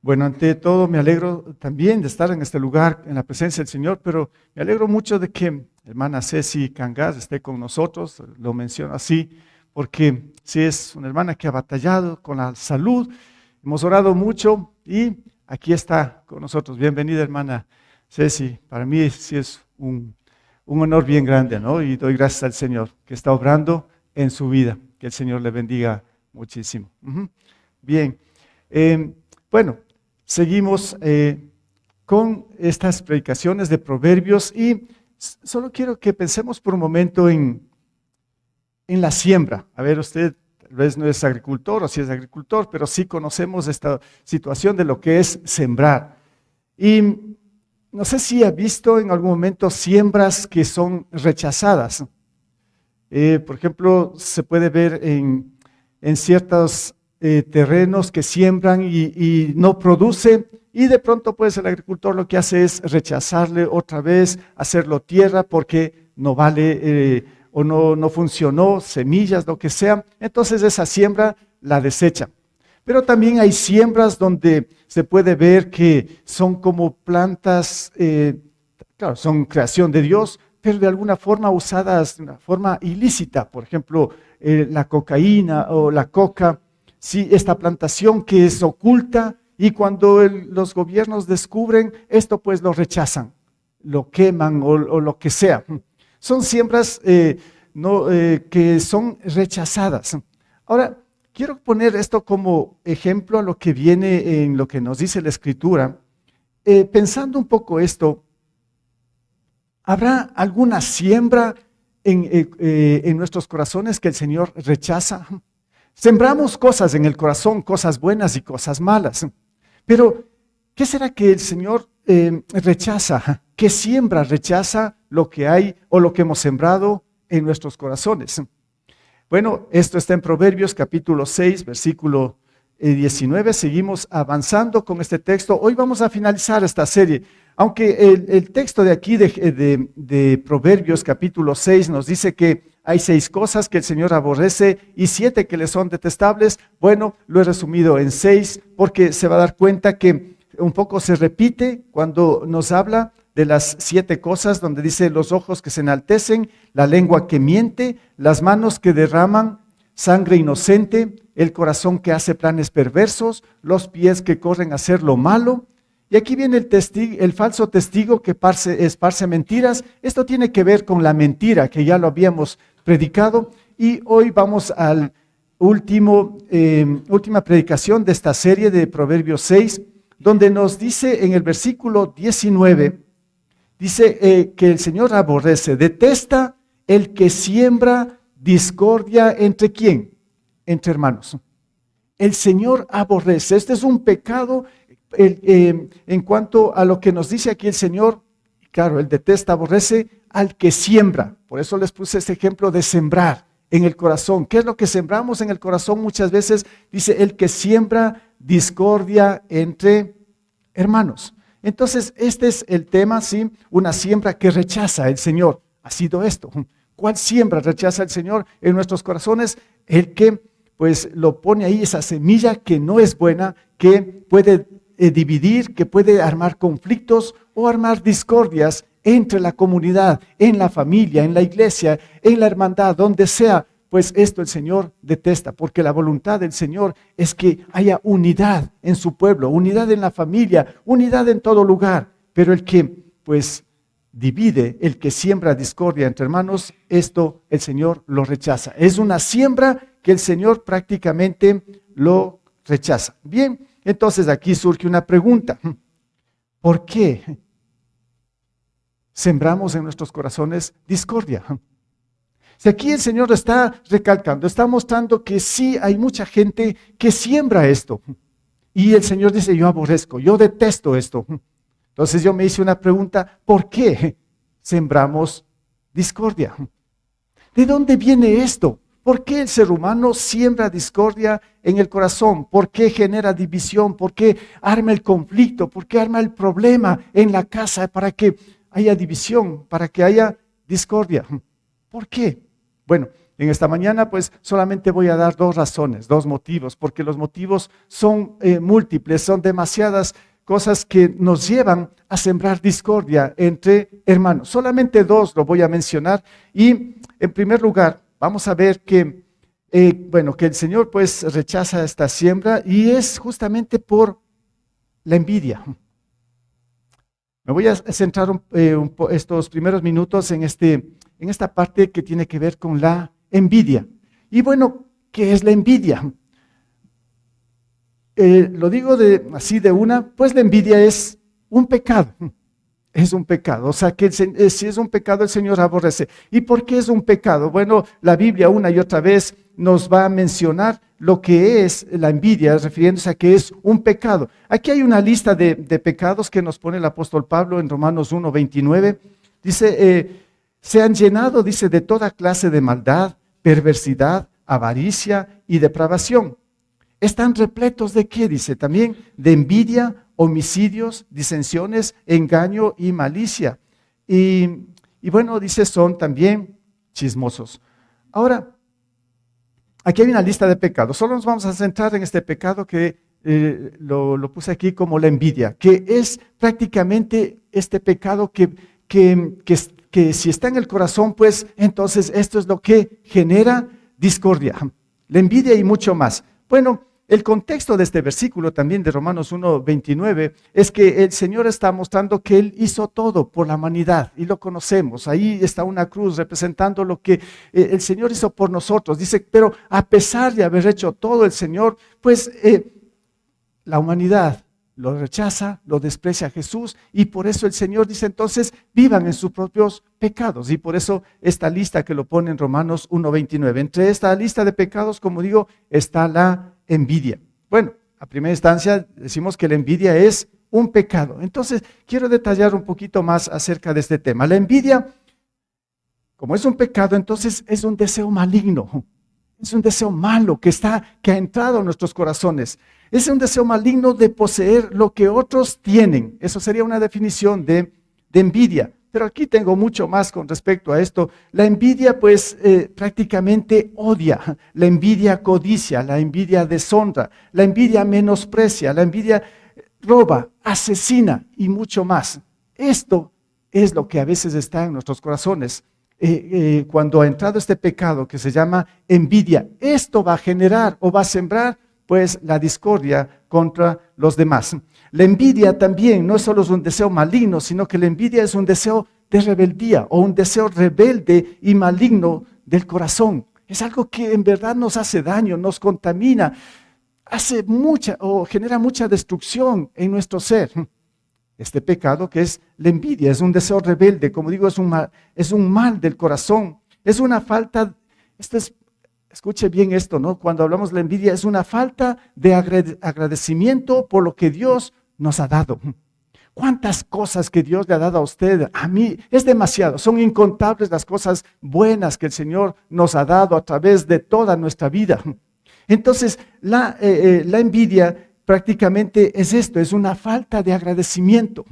Bueno, ante todo me alegro también de estar en este lugar, en la presencia del Señor, pero me alegro mucho de que hermana Ceci Cangas esté con nosotros, lo menciono así, porque sí es una hermana que ha batallado con la salud, hemos orado mucho y aquí está con nosotros. Bienvenida hermana Ceci, para mí sí es un honor bien grande, ¿no? Y doy gracias al Señor que está obrando en su vida, que el Señor le bendiga muchísimo. Bien, bueno. Seguimos con estas predicaciones de Proverbios y solo quiero que pensemos por un momento en la siembra. A ver, usted tal vez no es agricultor o si es agricultor, pero sí conocemos esta situación de lo que es sembrar. Y no sé si ha visto en algún momento siembras que son rechazadas. Por ejemplo, se puede ver en ciertos terrenos que siembran y no produce, y de pronto pues el agricultor lo que hace es rechazarle otra vez, hacerlo tierra porque no vale o no funcionó, semillas, lo que sea. Entonces esa siembra la desecha. Pero también hay siembras donde se puede ver que son como plantas, claro, son creación de Dios, pero de alguna forma usadas de una forma ilícita. Por ejemplo, la cocaína o la coca. Sí, esta plantación que es oculta y cuando los gobiernos descubren esto, pues lo rechazan, lo queman o lo que sea. Son siembras que son rechazadas. Ahora, quiero poner esto como ejemplo a lo que viene en lo que nos dice la Escritura. Pensando un poco esto, ¿habrá alguna siembra en nuestros corazones que el Señor rechaza? Sembramos cosas en el corazón, cosas buenas y cosas malas. Pero, ¿qué será que el Señor rechaza? ¿Qué siembra rechaza lo que hay o lo que hemos sembrado en nuestros corazones? Bueno, esto está en Proverbios capítulo 6, versículo 19. Seguimos avanzando con este texto. Hoy vamos a finalizar esta serie. Aunque el texto de aquí de Proverbios capítulo 6 nos dice que hay 6 cosas que el Señor aborrece y 7 que le son detestables. Bueno, lo he resumido en 6 porque se va a dar cuenta que un poco se repite cuando nos habla de las 7 cosas, donde dice los ojos que se enaltecen, la lengua que miente, las manos que derraman sangre inocente, el corazón que hace planes perversos, los pies que corren a hacer lo malo. Y aquí viene el falso testigo que esparce mentiras. Esto tiene que ver con la mentira, que ya lo habíamos predicado. Y hoy vamos al última predicación de esta serie de Proverbios 6, donde nos dice en el versículo 19, dice que el Señor aborrece, detesta el que siembra discordia ¿entre quién? Entre hermanos. El Señor aborrece. Este es un pecado en cuanto a lo que nos dice aquí el Señor. Claro, Él detesta, aborrece al que siembra. Por eso les puse este ejemplo de sembrar en el corazón. ¿Qué es lo que sembramos en el corazón? Muchas veces dice el que siembra discordia entre hermanos. Entonces, este es el tema, ¿sí? Una siembra que rechaza el Señor. Ha sido esto. ¿Cuál siembra rechaza el Señor en nuestros corazones? El que pues lo pone ahí, esa semilla que no es buena, que puede dividir, que puede armar conflictos o armar discordias entre la comunidad, en la familia, en la iglesia, en la hermandad, donde sea. Pues esto el Señor detesta, porque la voluntad del Señor es que haya unidad en su pueblo, unidad en la familia, unidad en todo lugar. Pero el que pues divide, el que siembra discordia entre hermanos, esto el Señor lo rechaza. Es una siembra que el Señor prácticamente lo rechaza. Bien, entonces aquí surge una pregunta. ¿Por qué sembramos en nuestros corazones discordia? Si aquí el Señor lo está recalcando, está mostrando que sí hay mucha gente que siembra esto. Y el Señor dice, yo aborrezco, yo detesto esto. Entonces yo me hice una pregunta, ¿por qué sembramos discordia? ¿De dónde viene esto? ¿Por qué el ser humano siembra discordia en el corazón? ¿Por qué genera división? ¿Por qué arma el conflicto? ¿Por qué arma el problema en la casa para que haya división, para que haya discordia? ¿Por qué? Bueno, En esta mañana pues solamente voy a dar dos razones, dos motivos, porque los motivos son múltiples, son demasiadas cosas que nos llevan a sembrar discordia entre hermanos. Solamente dos lo voy a mencionar y en primer lugar vamos a ver que, que el Señor pues rechaza esta siembra y es justamente por la envidia. Me voy a centrar estos primeros minutos en esta parte que tiene que ver con la envidia. Y bueno, ¿qué es la envidia? Lo digo así de una, pues la envidia es un pecado. Es un pecado, o sea que si es un pecado el Señor aborrece. ¿Y por qué es un pecado? Bueno, la Biblia una y otra vez nos va a mencionar lo que es la envidia, refiriéndose a que es un pecado. Aquí hay una lista de pecados que nos pone el apóstol Pablo en Romanos 1:29. Dice, se han llenado, dice, de toda clase de maldad, perversidad, avaricia y depravación. Están repletos de qué, dice también, de envidia, homicidios, disensiones, engaño y malicia. Y bueno, dice, son también chismosos. Ahora, aquí hay una lista de pecados. Solo nos vamos a centrar en este pecado que lo puse aquí como la envidia, que es prácticamente este pecado que si está en el corazón, pues entonces esto es lo que genera discordia, la envidia y mucho más. Bueno, el contexto de este versículo también de Romanos 1:29 es que el Señor está mostrando que Él hizo todo por la humanidad y lo conocemos. Ahí está una cruz representando lo que el Señor hizo por nosotros. Dice, pero a pesar de haber hecho todo el Señor, pues la humanidad lo rechaza, lo desprecia a Jesús y por eso el Señor dice entonces vivan en sus propios pecados y por eso esta lista que lo pone en Romanos 1:29. Entre esta lista de pecados, como digo, está la envidia. Bueno, a primera instancia decimos que la envidia es un pecado. Entonces, quiero detallar un poquito más acerca de este tema. La envidia, como es un pecado, entonces es un deseo maligno. Es un deseo malo que ha entrado en nuestros corazones. Es un deseo maligno de poseer lo que otros tienen. Eso sería una definición de envidia. Pero aquí tengo mucho más con respecto a esto. La envidia pues prácticamente odia, la envidia codicia, la envidia deshonra, la envidia menosprecia, la envidia roba, asesina y mucho más. Esto es lo que a veces está en nuestros corazones. Cuando ha entrado este pecado que se llama envidia, esto va a generar o va a sembrar pues la discordia contra los demás. La envidia también no solo es un deseo maligno, sino que la envidia es un deseo de rebeldía o un deseo rebelde y maligno del corazón. Es algo que en verdad nos hace daño, nos contamina, genera mucha destrucción en nuestro ser. Este pecado que es la envidia, es un deseo rebelde, como digo, es un mal del corazón, es una falta, escuche bien esto, ¿no? Cuando hablamos de la envidia, es una falta de agradecimiento por lo que Dios nos ha dado. ¿Cuántas cosas que Dios le ha dado a usted? A mí es demasiado, son incontables las cosas buenas que el Señor nos ha dado a través de toda nuestra vida. Entonces, la envidia prácticamente es esto, es una falta de agradecimiento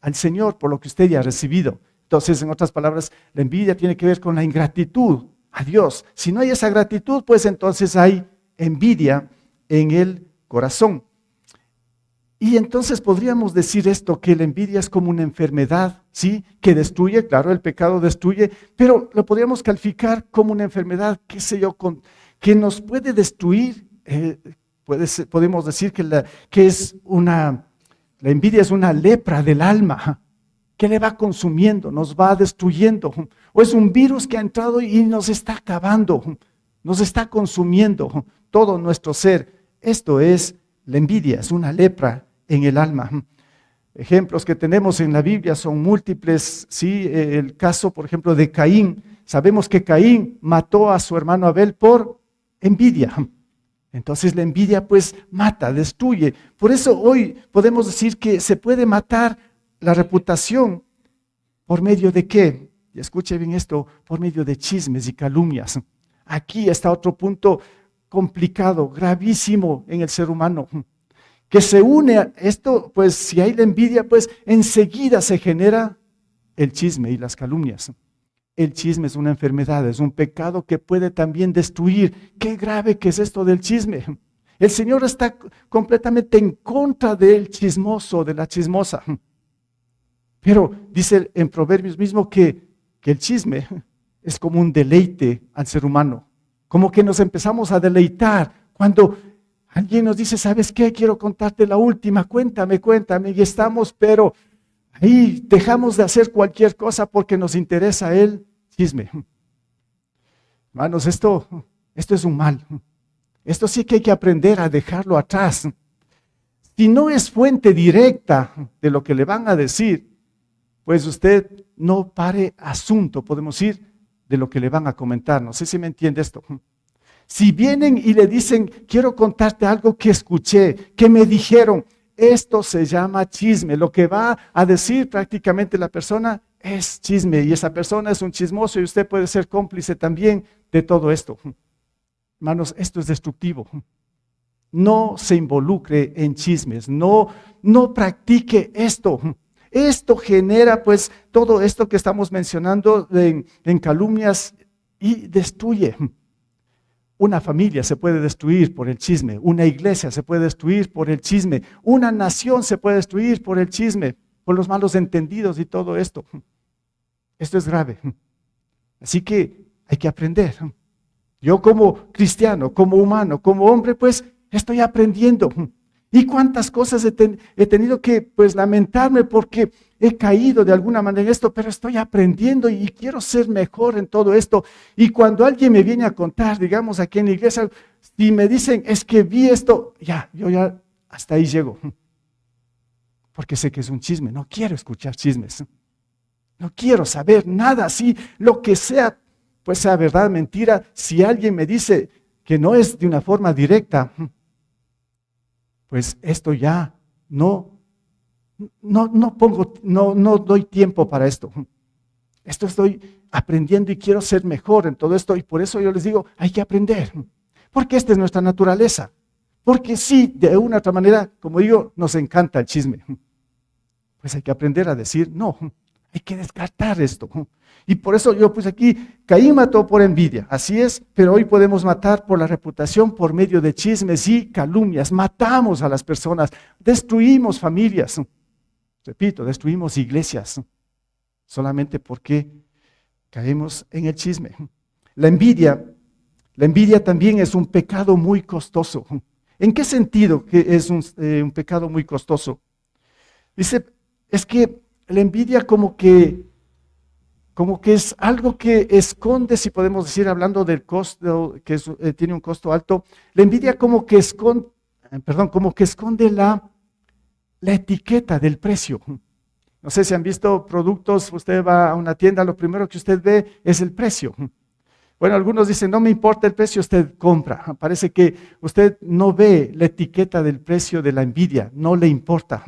al Señor por lo que usted ya ha recibido. Entonces, en otras palabras, la envidia tiene que ver con la ingratitud a Dios. Si no hay esa gratitud, pues entonces hay envidia en el corazón. Y entonces podríamos decir esto, que la envidia es como una enfermedad, ¿sí? Que destruye, claro, el pecado destruye, pero lo podríamos calificar como una enfermedad, qué sé yo, que nos puede destruir. Podemos decir que la envidia es una lepra del alma, que le va consumiendo, nos va destruyendo. O es un virus que ha entrado y nos está acabando, nos está consumiendo todo nuestro ser. Esto es la envidia, es una lepra en el alma. Ejemplos que tenemos en la Biblia son múltiples, ¿sí? El caso, por ejemplo, de Caín. Sabemos que Caín mató a su hermano Abel por envidia. Entonces la envidia pues mata, destruye. Por eso hoy podemos decir que se puede matar la reputación por medio de ¿qué? Y escuche bien esto, por medio de chismes y calumnias. Aquí está otro punto complicado, gravísimo en el ser humano, que se une a esto, pues si hay la envidia, pues enseguida se genera el chisme y las calumnias. El chisme es una enfermedad, es un pecado que puede también destruir. Qué grave que es esto del chisme. El Señor está completamente en contra del chismoso, de la chismosa. Pero dice en Proverbios mismo que el chisme es como un deleite al ser humano. Como que nos empezamos a deleitar cuando alguien nos dice, ¿sabes qué? Quiero contarte la última, cuéntame, y estamos, pero ahí dejamos de hacer cualquier cosa porque nos interesa el chisme. Hermanos, esto es un mal. Esto sí que hay que aprender a dejarlo atrás. Si no es fuente directa de lo que le van a decir, pues usted no pare asunto, podemos decir, de lo que le van a comentar. No sé si me entiende esto. Si vienen y le dicen, quiero contarte algo que escuché, que me dijeron, esto se llama chisme. Lo que va a decir prácticamente la persona es chisme y esa persona es un chismoso y usted puede ser cómplice también de todo esto. Hermanos, esto es destructivo. No se involucre en chismes, no practique esto. Esto genera pues todo esto que estamos mencionando en calumnias y destruye. Una familia se puede destruir por el chisme, una iglesia se puede destruir por el chisme, una nación se puede destruir por el chisme, por los malos entendidos y todo esto. Esto es grave. Así que hay que aprender. Yo como cristiano, como humano, como hombre, pues estoy aprendiendo. Y cuántas cosas he tenido que pues lamentarme porque he caído de alguna manera en esto, pero estoy aprendiendo y quiero ser mejor en todo esto. Y cuando alguien me viene a contar, digamos aquí en la iglesia, y me dicen, es que vi esto, yo ya hasta ahí llego. Porque sé que es un chisme, no quiero escuchar chismes. No quiero saber nada así, lo que sea, pues sea verdad, mentira. Si alguien me dice que no es de una forma directa, pues esto ya no doy tiempo para esto. Esto estoy aprendiendo y quiero ser mejor en todo esto y por eso yo les digo, hay que aprender, porque esta es nuestra naturaleza. Porque sí, de una u otra manera, como digo, nos encanta el chisme. Pues hay que aprender a decir, no, hay que descartar esto. Y por eso yo pues aquí, Caín mató por envidia, así es, pero hoy podemos matar por la reputación, por medio de chismes y calumnias. Matamos a las personas, destruimos familias, repito, destruimos iglesias, solamente porque caemos en el chisme. La envidia también es un pecado muy costoso. ¿En qué sentido que es un pecado muy costoso? Dice, es que la envidia como que es algo que esconde, si podemos decir, hablando del costo, que tiene un costo alto, la envidia como que esconde la etiqueta del precio. No sé si han visto productos, usted va a una tienda, lo primero que usted ve es el precio. Bueno, algunos dicen, no me importa el precio, usted compra. Parece que usted no ve la etiqueta del precio de la envidia, no le importa.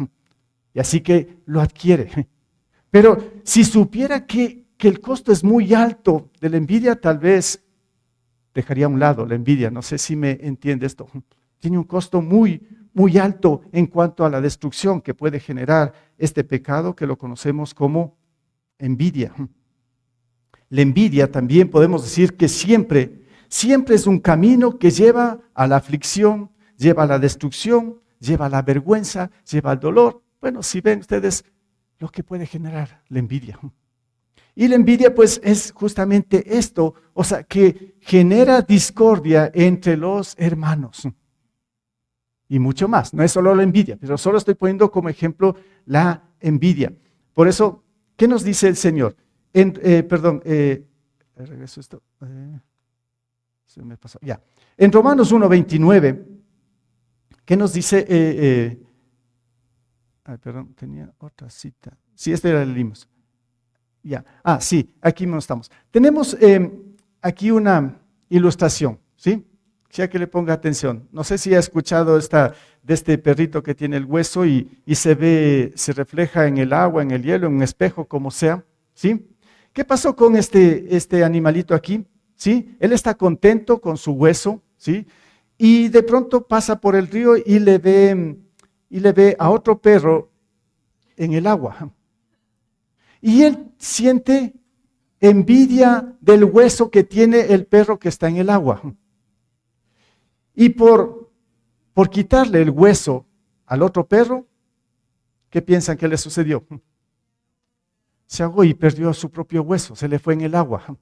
Y así que lo adquiere. Pero si supiera que el costo es muy alto de la envidia, tal vez dejaría a un lado la envidia. No sé si me entiende esto. Tiene un costo muy, muy alto en cuanto a la destrucción que puede generar este pecado que lo conocemos como envidia. La envidia también podemos decir que siempre es un camino que lleva a la aflicción, lleva a la destrucción, lleva a la vergüenza, lleva al dolor. Bueno, si ven ustedes lo que puede generar la envidia. Y la envidia pues es justamente esto, o sea, que genera discordia entre los hermanos. Y mucho más, no es solo la envidia, pero solo estoy poniendo como ejemplo la envidia. Por eso, ¿qué nos dice el Señor? Regreso esto. Se me pasó. Ya. En Romanos 1:29, ¿qué nos dice? Tenía otra cita. Sí, esta era el Limos. Ya. Sí, aquí no estamos. Tenemos aquí una ilustración, ¿sí? Ya que le ponga atención. No sé si ha escuchado de este perrito que tiene el hueso y se refleja en el agua, en el hielo, en un espejo, como sea, ¿sí? ¿Qué pasó con este animalito aquí? ¿Sí? Él está contento con su hueso, ¿sí? Y de pronto pasa por el río y le ve a otro perro en el agua. Y él siente envidia del hueso que tiene el perro que está en el agua. Y por quitarle el hueso al otro perro, ¿qué piensan que le sucedió? Se ahogó y perdió su propio hueso, se le fue en el agua.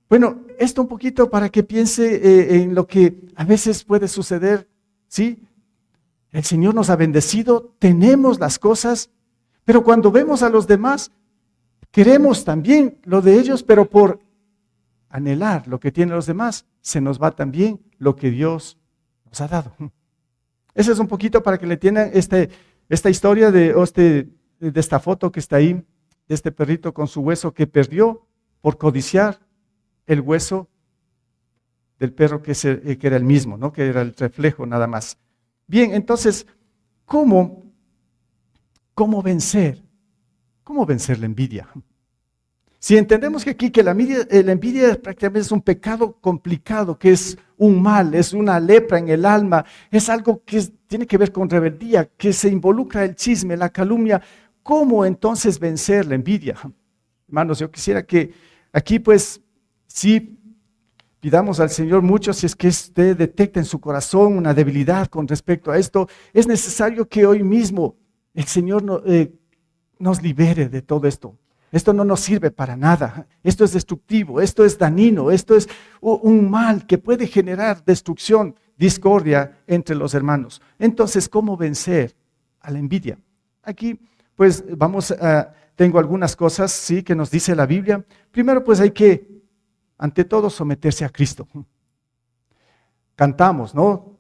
Bueno, esto un poquito para que piense en lo que a veces puede suceder, ¿sí? El Señor nos ha bendecido, tenemos las cosas, pero cuando vemos a los demás, queremos también lo de ellos, pero por anhelar lo que tienen los demás, se nos va también lo que Dios nos ha dado. Ese es un poquito para que le tengan esta historia de esta foto que está ahí, de este perrito con su hueso que perdió por codiciar el hueso del perro que era el mismo, ¿no? Que era el reflejo nada más. Bien, entonces, ¿cómo vencer? ¿Cómo vencer la envidia? Si entendemos que aquí que la envidia prácticamente es un pecado complicado, que es un mal, es una lepra en el alma, es algo que tiene que ver con rebeldía, que se involucra el chisme, la calumnia. ¿Cómo entonces vencer la envidia? Hermanos, yo quisiera que aquí pues sí pidamos al Señor mucho, si es que usted detecta en su corazón una debilidad con respecto a esto, es necesario que hoy mismo el Señor nos libere de todo esto. Esto no nos sirve para nada, esto es destructivo, esto es dañino, esto es un mal que puede generar destrucción, discordia entre los hermanos. Entonces, ¿cómo vencer a la envidia? Aquí, pues tengo algunas cosas, sí, que nos dice la Biblia. Primero, pues hay que, ante todo, someterse a Cristo. Cantamos, ¿no?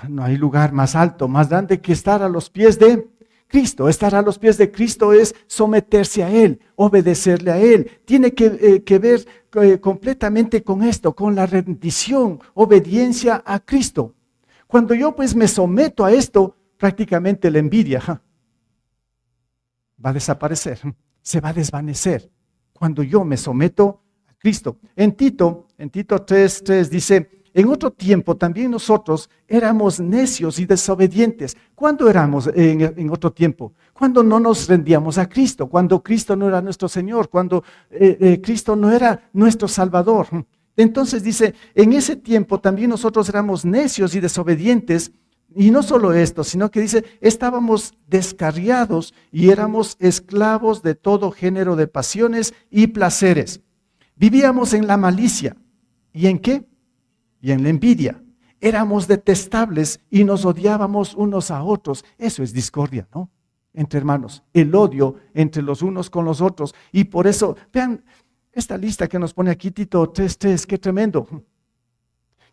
No hay lugar más alto, más grande que estar a los pies de Cristo. Estar a los pies de Cristo es someterse a Él, obedecerle a Él. Tiene que ver completamente con esto, con la rendición, obediencia a Cristo. Cuando yo pues me someto a esto, prácticamente la envidia va a desaparecer, se va a desvanecer. Cuando yo me someto a Cristo. En Tito 3:3 dice: en otro tiempo también nosotros éramos necios y desobedientes. ¿Cuándo éramos en otro tiempo? Cuando no nos rendíamos a Cristo, cuando Cristo no era nuestro Señor, cuando Cristo no era nuestro Salvador. Entonces dice, en ese tiempo también nosotros éramos necios y desobedientes. Y no solo esto, sino que dice, estábamos descarriados y éramos esclavos de todo género de pasiones y placeres. Vivíamos en la malicia. ¿Y en qué? Y en la envidia. Éramos detestables y nos odiábamos unos a otros. Eso es discordia, ¿no? Entre hermanos, el odio entre los unos con los otros. Y por eso, vean esta lista que nos pone aquí Tito 3:3, qué tremendo.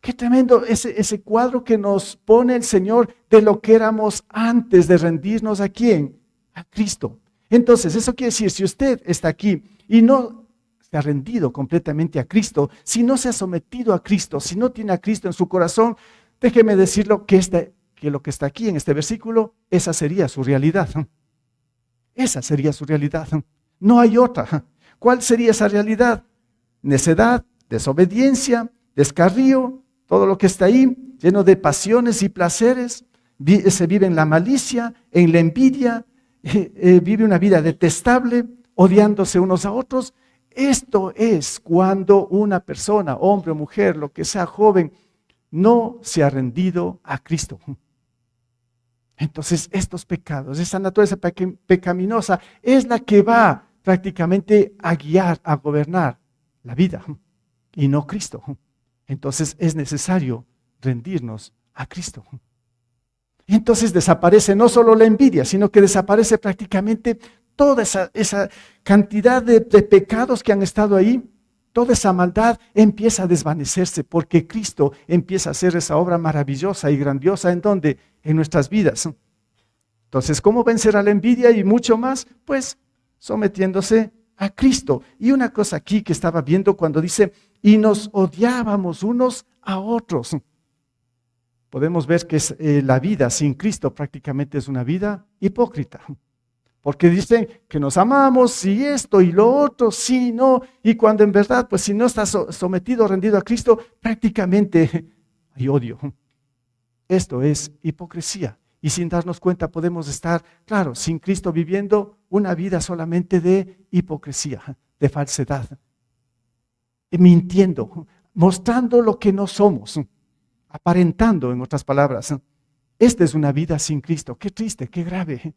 Qué tremendo ese cuadro que nos pone el Señor de lo que éramos antes de rendirnos ¿a quién? A Cristo. Entonces, eso quiere decir, si usted está aquí y no se ha rendido completamente a Cristo, si no se ha sometido a Cristo, si no tiene a Cristo en su corazón, déjeme decirlo que lo que está aquí en este versículo, esa sería su realidad. Esa sería su realidad. No hay otra. ¿Cuál sería esa realidad? Necedad, desobediencia, descarrío, todo lo que está ahí, lleno de pasiones y placeres. Se vive en la malicia, en la envidia, vive una vida detestable, odiándose unos a otros. Esto es cuando una persona, hombre o mujer, lo que sea joven, no se ha rendido a Cristo. Entonces estos pecados, esa naturaleza pecaminosa es la que va prácticamente a guiar, a gobernar la vida y no Cristo. Entonces es necesario rendirnos a Cristo. Entonces desaparece no solo la envidia, sino que desaparece prácticamente toda esa cantidad de pecados que han estado ahí. Toda esa maldad empieza a desvanecerse porque Cristo empieza a hacer esa obra maravillosa y grandiosa. ¿En dónde? En nuestras vidas. Entonces, ¿cómo vencer a la envidia y mucho más? Pues sometiéndose a Cristo. Y una cosa aquí que estaba viendo cuando dice, y nos odiábamos unos a otros. Podemos ver que la vida sin Cristo prácticamente es una vida hipócrita. Porque dicen que nos amamos y esto y lo otro, sí, no. Y cuando en verdad, pues si no estás sometido, rendido a Cristo, prácticamente hay odio. Esto es hipocresía. Y sin darnos cuenta podemos estar, claro, sin Cristo viviendo una vida solamente de hipocresía, de falsedad, mintiendo, mostrando lo que no somos, aparentando, en otras palabras. Esta es una vida sin Cristo. Qué triste, qué grave.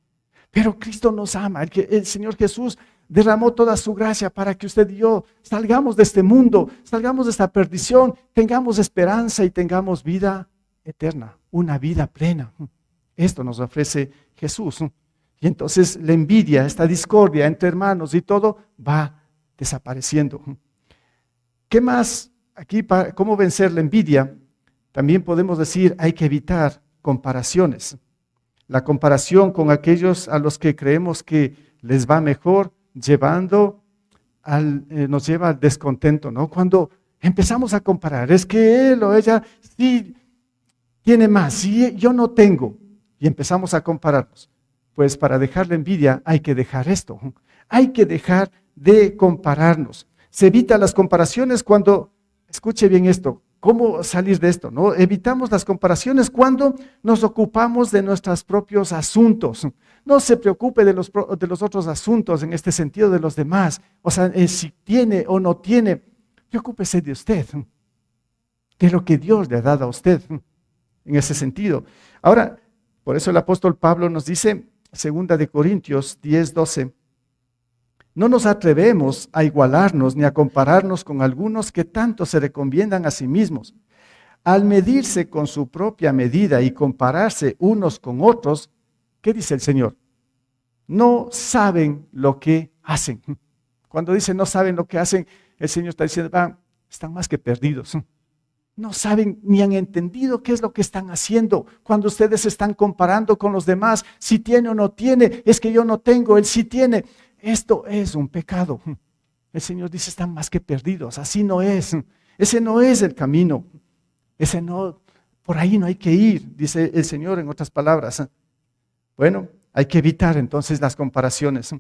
Pero Cristo nos ama. El Señor Jesús derramó toda su gracia para que usted y yo salgamos de este mundo, salgamos de esta perdición, tengamos esperanza y tengamos vida eterna, una vida plena. Esto nos ofrece Jesús. Y entonces la envidia, esta discordia entre hermanos y todo va desapareciendo. ¿Qué más? Aquí, ¿cómo vencer la envidia? También podemos decir, hay que evitar comparaciones. La comparación con aquellos a los que creemos que les va mejor, nos lleva al descontento, ¿no? Cuando empezamos a comparar, es que él o ella sí tiene más, y yo no tengo, y empezamos a compararnos. Pues para dejar la envidia hay que dejar esto, hay que dejar de compararnos. Se evita las comparaciones cuando, escuche bien esto, ¿cómo salir de esto? ¿No? Evitamos las comparaciones cuando nos ocupamos de nuestros propios asuntos. No se preocupe de los otros asuntos en este sentido de los demás. O sea, si tiene o no tiene, preocúpese de usted, de lo que Dios le ha dado a usted en ese sentido. Ahora, por eso el apóstol Pablo nos dice, 2 Corintios 10:12, no nos atrevemos a igualarnos ni a compararnos con algunos que tanto se recomiendan a sí mismos. Al medirse con su propia medida y compararse unos con otros, ¿qué dice el Señor? No saben lo que hacen. Cuando dice no saben lo que hacen, el Señor está diciendo, están más que perdidos. No saben ni han entendido qué es lo que están haciendo. Cuando ustedes se están comparando con los demás, si tiene o no tiene, es que yo no tengo, él sí tiene. Esto es un pecado. El Señor dice, están más que perdidos. Así no es. Ese no es el camino. Por ahí no hay que ir, dice el Señor en otras palabras. Bueno, hay que evitar entonces las comparaciones.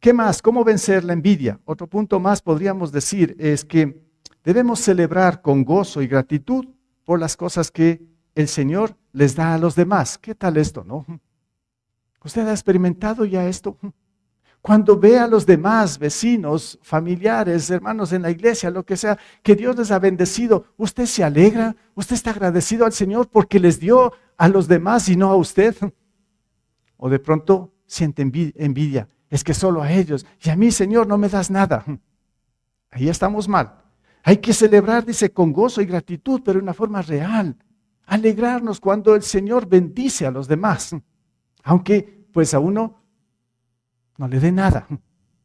¿Qué más? ¿Cómo vencer la envidia? Otro punto más podríamos decir es que debemos celebrar con gozo y gratitud por las cosas que el Señor les da a los demás. ¿Qué tal esto, no? ¿Usted ha experimentado ya esto? Cuando ve a los demás, vecinos, familiares, hermanos en la iglesia, lo que sea, que Dios les ha bendecido, usted se alegra, usted está agradecido al Señor porque les dio a los demás y no a usted. O de pronto siente envidia, es que solo a ellos, y a mí, Señor, no me das nada. Ahí estamos mal. Hay que celebrar, dice, con gozo y gratitud, pero de una forma real. Alegrarnos cuando el Señor bendice a los demás, aunque pues a uno no le dé nada.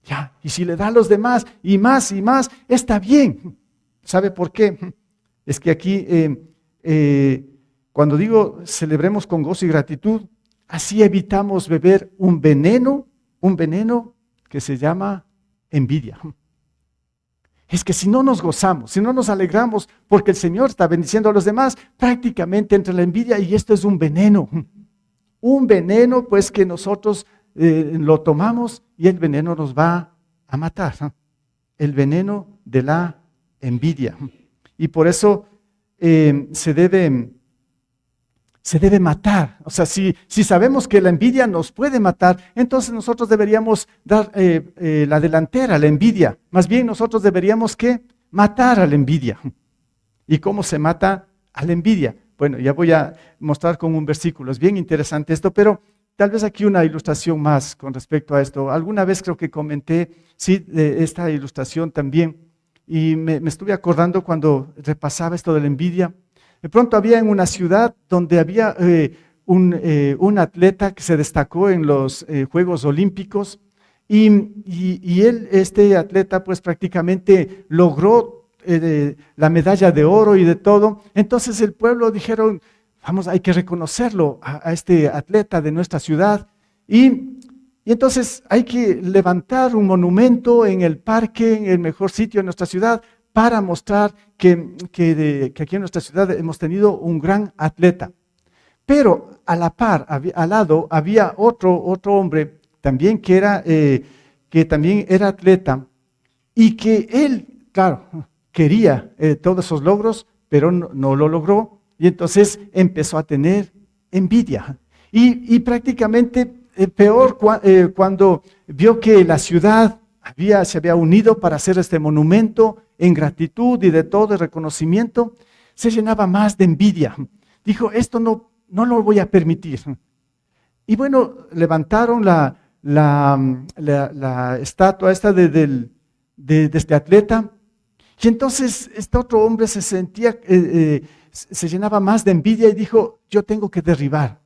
Ya, y si le da a los demás y más, está bien. ¿Sabe por qué? Es que aquí, cuando digo celebremos con gozo y gratitud, así evitamos beber un veneno que se llama envidia. Es que si no nos gozamos, si no nos alegramos porque el Señor está bendiciendo a los demás, prácticamente entra la envidia y esto es un veneno. Un veneno pues que nosotros lo tomamos y el veneno nos va a matar. El veneno de la envidia. Y por eso se debe matar. O sea, si sabemos que la envidia nos puede matar, entonces nosotros deberíamos dar la delantera a la envidia. Más bien nosotros deberíamos matar a la envidia. ¿Y cómo se mata a la envidia? Bueno, ya voy a mostrar con un versículo. Es bien interesante esto, pero tal vez aquí una ilustración más con respecto a esto. Alguna vez creo que comenté, de esta ilustración también, y me estuve acordando cuando repasaba esto de la envidia. De pronto había en una ciudad donde había un atleta que se destacó en los Juegos Olímpicos y este atleta pues prácticamente logró la medalla de oro y de todo. Entonces el pueblo dijeron, hay que reconocerlo a este atleta de nuestra ciudad y entonces hay que levantar un monumento en el parque, en el mejor sitio de nuestra ciudad, para mostrar que aquí en nuestra ciudad hemos tenido un gran atleta. Pero a la par, al lado, había otro hombre también que también era atleta y que él, claro, quería todos esos logros, pero no lo logró y entonces empezó a tener envidia. Y prácticamente peor cuando vio que la ciudad se había unido para hacer este monumento en gratitud y de todo el reconocimiento, se llenaba más de envidia. Dijo, esto no lo voy a permitir. Y bueno, levantaron la estatua esta de este atleta. Y entonces este otro hombre se sentía, se llenaba más de envidia y dijo, yo tengo que derribar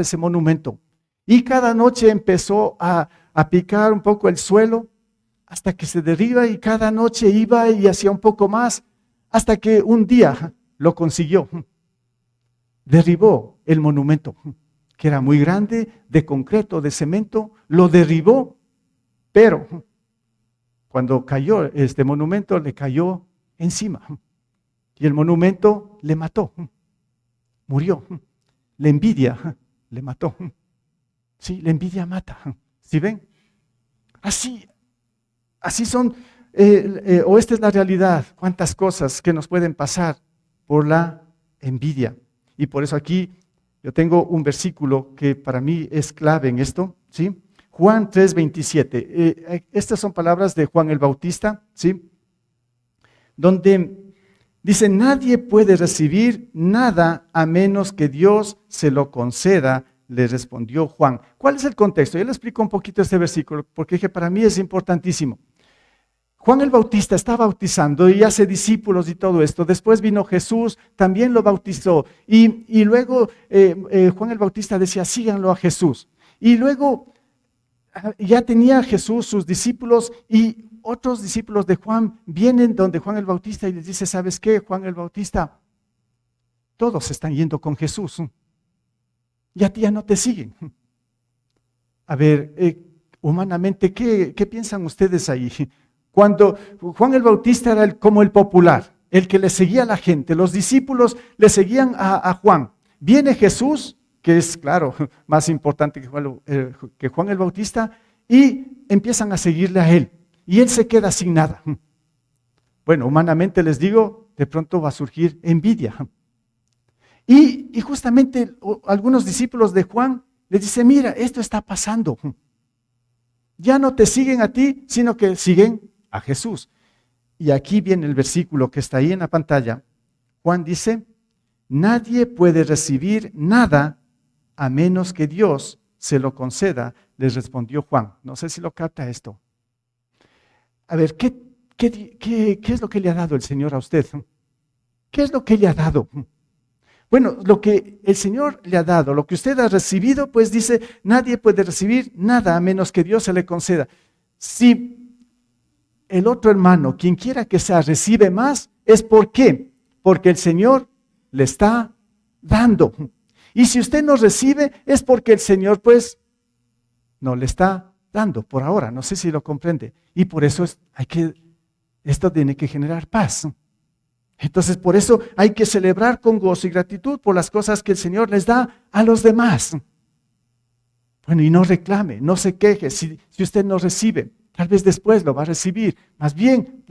ese monumento. Y cada noche empezó a picar un poco el suelo hasta que se derriba, y cada noche iba y hacía un poco más hasta que un día lo consiguió. Derribó el monumento, que era muy grande, de concreto, de cemento, lo derribó, pero cuando cayó este monumento le cayó encima y el monumento le mató, murió. La envidia le mató. Sí, la envidia mata. ¿Sí ven? Así son, o esta es la realidad. Cuántas cosas que nos pueden pasar por la envidia. Y por eso aquí yo tengo un versículo que para mí es clave en esto, ¿sí? Juan 3:27. Estas son palabras de Juan el Bautista, ¿sí? Donde dice, nadie puede recibir nada a menos que Dios se lo conceda, le respondió Juan. ¿Cuál es el contexto? Yo le explico un poquito este versículo, porque dije, para mí es importantísimo. Juan el Bautista está bautizando y hace discípulos y todo esto. Después vino Jesús, también lo bautizó. Y luego Juan el Bautista decía, síganlo a Jesús. Y luego ya tenía Jesús sus discípulos, y otros discípulos de Juan vienen donde Juan el Bautista y les dice, ¿sabes qué, Juan el Bautista? Todos están yendo con Jesús. Y a ti ya no te siguen. A ver, humanamente, ¿qué piensan ustedes ahí? Cuando Juan el Bautista era como el popular, el que le seguía a la gente, los discípulos le seguían a Juan. Viene Jesús, que es, claro, más importante que Juan el Bautista, y empiezan a seguirle a él. Y él se queda sin nada. Bueno, humanamente les digo, de pronto va a surgir envidia. Y justamente algunos discípulos de Juan les dicen, mira, esto está pasando. Ya no te siguen a ti, sino que siguen a Jesús. Y aquí viene el versículo que está ahí en la pantalla. Juan dice, nadie puede recibir nada a menos que Dios se lo conceda, les respondió Juan. No sé si lo capta esto. A ver, ¿qué es lo que le ha dado el Señor a usted? ¿Qué es lo que le ha dado? Bueno, lo que el Señor le ha dado, lo que usted ha recibido, pues dice, nadie puede recibir nada a menos que Dios se le conceda. Si el otro hermano, quien quiera que sea, recibe más, ¿es por qué? Porque el Señor le está dando. Y si usted no recibe, es porque el Señor, pues, no le está dando por ahora. No sé si lo comprende. Y por eso esto tiene que generar paz. Entonces, por eso hay que celebrar con gozo y gratitud por las cosas que el Señor les da a los demás. Bueno, y no reclame, no se queje si usted no recibe. Tal vez después lo va a recibir. Más bien,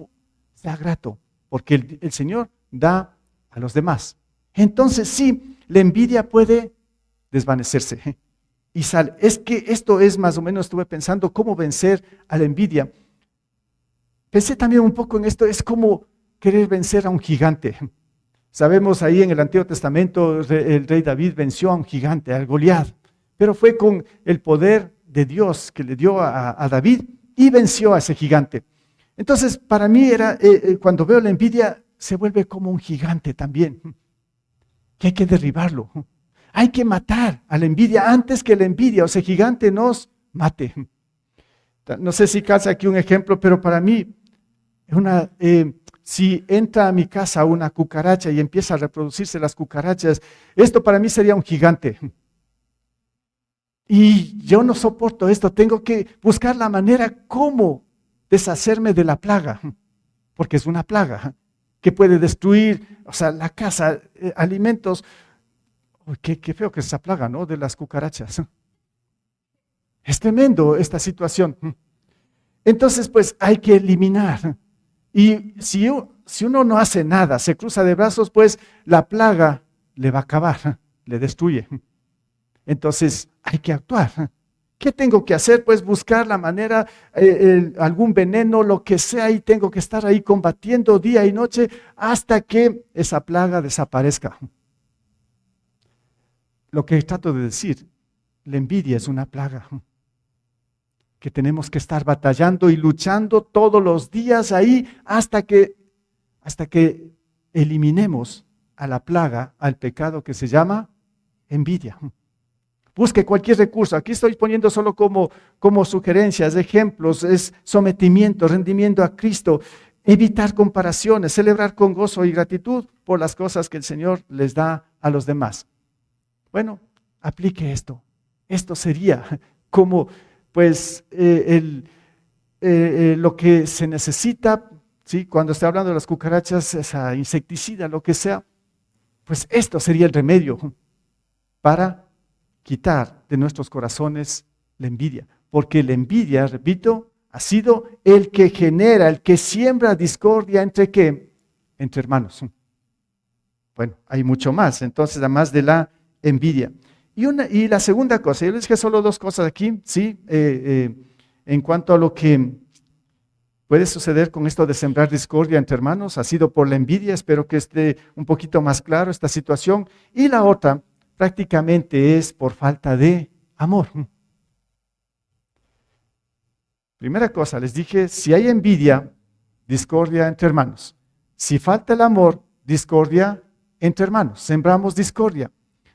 sea grato, porque el Señor da a los demás. Entonces, sí, la envidia puede desvanecerse. Y sale. Es que esto es más o menos, estuve pensando cómo vencer a la envidia. Pensé también un poco en esto, es como querer vencer a un gigante. Sabemos ahí en el Antiguo Testamento, el rey David venció a un gigante, al Goliat, pero fue con el poder de Dios que le dio a David y venció a ese gigante. Entonces, para mí cuando veo la envidia, se vuelve como un gigante también, que hay que derribarlo. Hay que matar a la envidia antes que la envidia, o ese gigante nos mate. No sé si calza aquí un ejemplo, pero para mí, si entra a mi casa una cucaracha y empieza a reproducirse las cucarachas, esto para mí sería un gigante. Y yo no soporto esto, tengo que buscar la manera cómo deshacerme de la plaga, porque es una plaga que puede destruir, o sea, la casa, alimentos. Uy, qué feo que es esa plaga, ¿no? De las cucarachas. Es tremendo esta situación. Entonces, pues hay que eliminar. Y si uno no hace nada, se cruza de brazos, pues la plaga le va a acabar, le destruye. Entonces hay que actuar. ¿Qué tengo que hacer? Pues buscar la manera, algún veneno, lo que sea, y tengo que estar ahí combatiendo día y noche hasta que esa plaga desaparezca. Lo que trato de decir, la envidia es una plaga que tenemos que estar batallando y luchando todos los días ahí hasta que eliminemos a la plaga, al pecado que se llama envidia. Busque cualquier recurso. Aquí estoy poniendo solo como sugerencias, ejemplos, es sometimiento, rendimiento a Cristo, evitar comparaciones, celebrar con gozo y gratitud por las cosas que el Señor les da a los demás. Bueno, aplique esto. Esto sería como pues lo que se necesita, ¿sí? Cuando estoy hablando de las cucarachas, esa insecticida, lo que sea, pues esto sería el remedio para quitar de nuestros corazones la envidia, porque la envidia, repito, ha sido el que genera, el que siembra discordia entre ¿qué? Entre hermanos. Bueno, hay mucho más, entonces, además de la envidia. Y la segunda cosa, yo les dije solo dos cosas aquí, ¿sí? En cuanto a lo que puede suceder con esto de sembrar discordia entre hermanos, ha sido por la envidia, espero que esté un poquito más claro esta situación. Y la otra, prácticamente es por falta de amor. Primera cosa, les dije, si hay envidia, discordia entre hermanos. Si falta el amor, discordia entre hermanos. Sembramos discordia.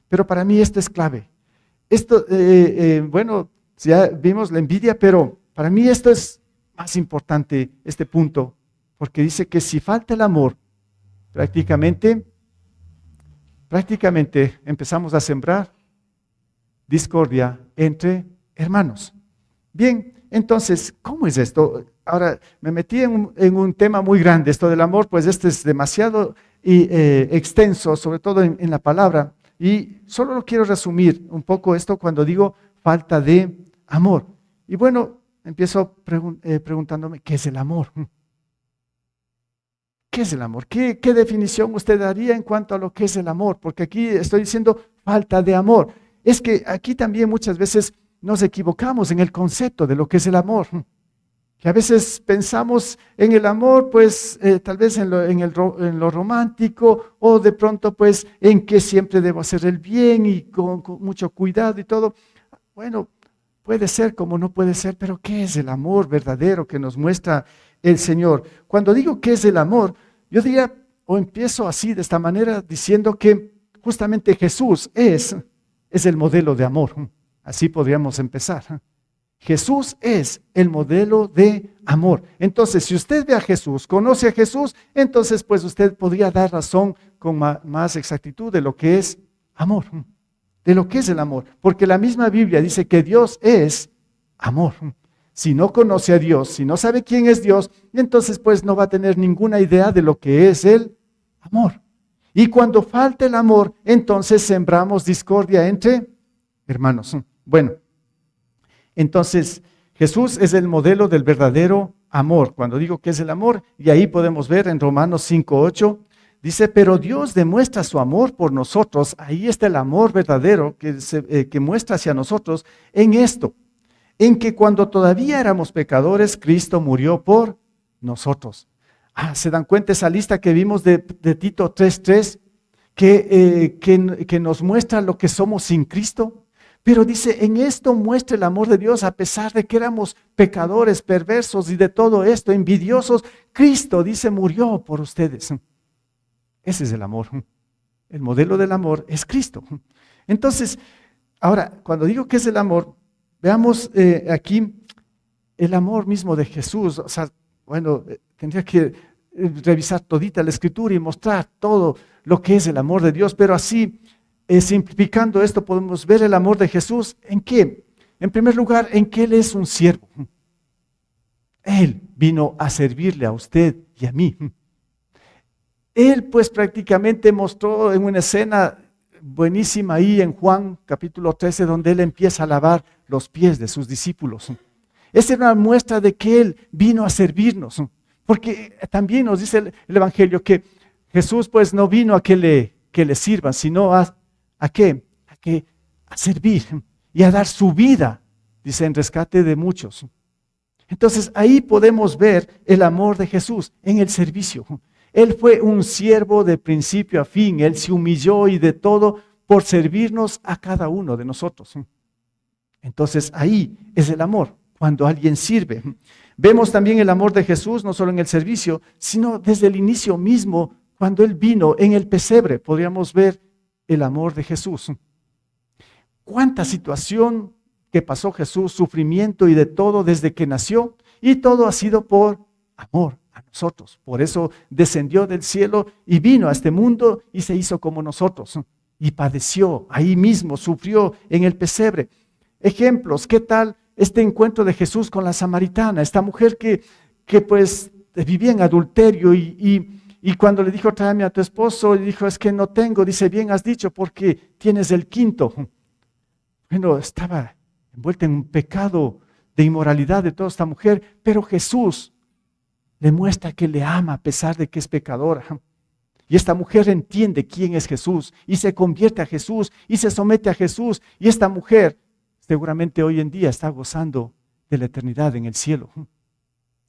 Pero para mí esto es clave. Esto, bueno, ya vimos la envidia, pero para mí esto es más importante, este punto, porque dice que si falta el amor, prácticamente empezamos a sembrar discordia entre hermanos. Bien, entonces, ¿cómo es esto? Ahora, me metí en un tema muy grande, esto del amor, pues este es demasiado extenso, sobre todo en la palabra, y solo lo quiero resumir un poco esto cuando digo falta de amor. Y bueno, empiezo preguntándome, ¿qué es el amor? ¿Qué es el amor? ¿Qué definición usted daría en cuanto a lo que es el amor? Porque aquí estoy diciendo falta de amor. Es que aquí también muchas veces nos equivocamos en el concepto de lo que es el amor. Que a veces pensamos en el amor, pues tal vez en lo romántico, o de pronto pues en que siempre debo hacer el bien y con mucho cuidado y todo. Bueno, puede ser como no puede ser, pero ¿qué es el amor verdadero que nos muestra el Señor? Cuando digo qué es el amor, yo diría, o empiezo así de esta manera, diciendo que justamente Jesús es el modelo de amor. Así podríamos empezar. Jesús es el modelo de amor. Entonces, si usted ve a Jesús, conoce a Jesús, entonces pues usted podría dar razón con más exactitud de lo que es amor, de lo que es el amor. Porque la misma Biblia dice que Dios es amor. Si no conoce a Dios, si no sabe quién es Dios, entonces pues no va a tener ninguna idea de lo que es el amor. Y cuando falta el amor, entonces sembramos discordia entre hermanos. Bueno, entonces Jesús es el modelo del verdadero amor. Cuando digo que es el amor, y ahí podemos ver en Romanos 5:8, dice, pero Dios demuestra su amor por nosotros. Ahí está el amor verdadero que muestra hacia nosotros en esto, en que cuando todavía éramos pecadores, Cristo murió por nosotros. ¿Se dan cuenta esa lista que vimos de Tito 3:3? Que nos muestra lo que somos sin Cristo. Pero dice, en esto muestra el amor de Dios, a pesar de que éramos pecadores, perversos y de todo esto, envidiosos, Cristo, dice, murió por ustedes. Ese es el amor. El modelo del amor es Cristo. Entonces, ahora, cuando digo que es el amor, veamos aquí el amor mismo de Jesús. O sea, bueno, tendría que revisar todita la Escritura y mostrar todo lo que es el amor de Dios, pero así, simplificando esto, podemos ver el amor de Jesús. ¿En qué? En primer lugar, en que Él es un siervo. Él vino a servirle a usted y a mí. Él pues prácticamente mostró en una escena buenísima ahí en Juan capítulo 13, donde Él empieza a lavar los pies de sus discípulos. Esa es una muestra de que Él vino a servirnos. Porque también nos dice el Evangelio que Jesús pues no vino a que le sirvan, sino ¿a qué? A servir y a dar su vida dice, en rescate de muchos. Entonces ahí podemos ver el amor de Jesús en el servicio. Él fue un siervo de principio a fin, Él se humilló y de todo por servirnos a cada uno de nosotros. Entonces ahí es el amor, cuando alguien sirve. Vemos también el amor de Jesús, no solo en el servicio, sino desde el inicio mismo, cuando Él vino en el pesebre, podríamos ver el amor de Jesús. Cuánta situación que pasó Jesús, sufrimiento y de todo desde que nació, y todo ha sido por amor a nosotros. Por eso descendió del cielo y vino a este mundo y se hizo como nosotros. Y padeció, ahí mismo sufrió en el pesebre. Ejemplos, ¿qué tal este encuentro de Jesús con la samaritana? Esta mujer que pues vivía en adulterio y cuando le dijo, tráeme a tu esposo, le dijo, es que no tengo. Dice, bien has dicho, porque tienes el quinto. Bueno, estaba envuelta en un pecado de inmoralidad de toda esta mujer, pero Jesús le muestra que le ama a pesar de que es pecadora. Y esta mujer entiende quién es Jesús y se convierte a Jesús y se somete a Jesús. Y esta mujer seguramente hoy en día está gozando de la eternidad en el cielo,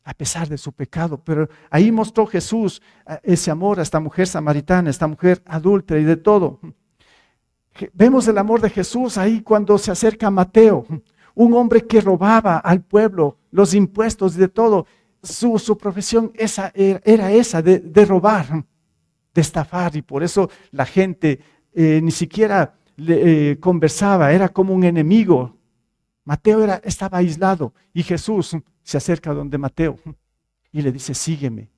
a pesar de su pecado. Pero ahí mostró Jesús ese amor a esta mujer samaritana, a esta mujer adúltera y de todo. Vemos el amor de Jesús ahí cuando se acerca a Mateo, un hombre que robaba al pueblo los impuestos y de todo. Su profesión era esa, de robar, de estafar, y por eso la gente ni siquiera conversaba, era como un enemigo. Mateo estaba aislado y Jesús se acerca donde Mateo y le dice, sígueme.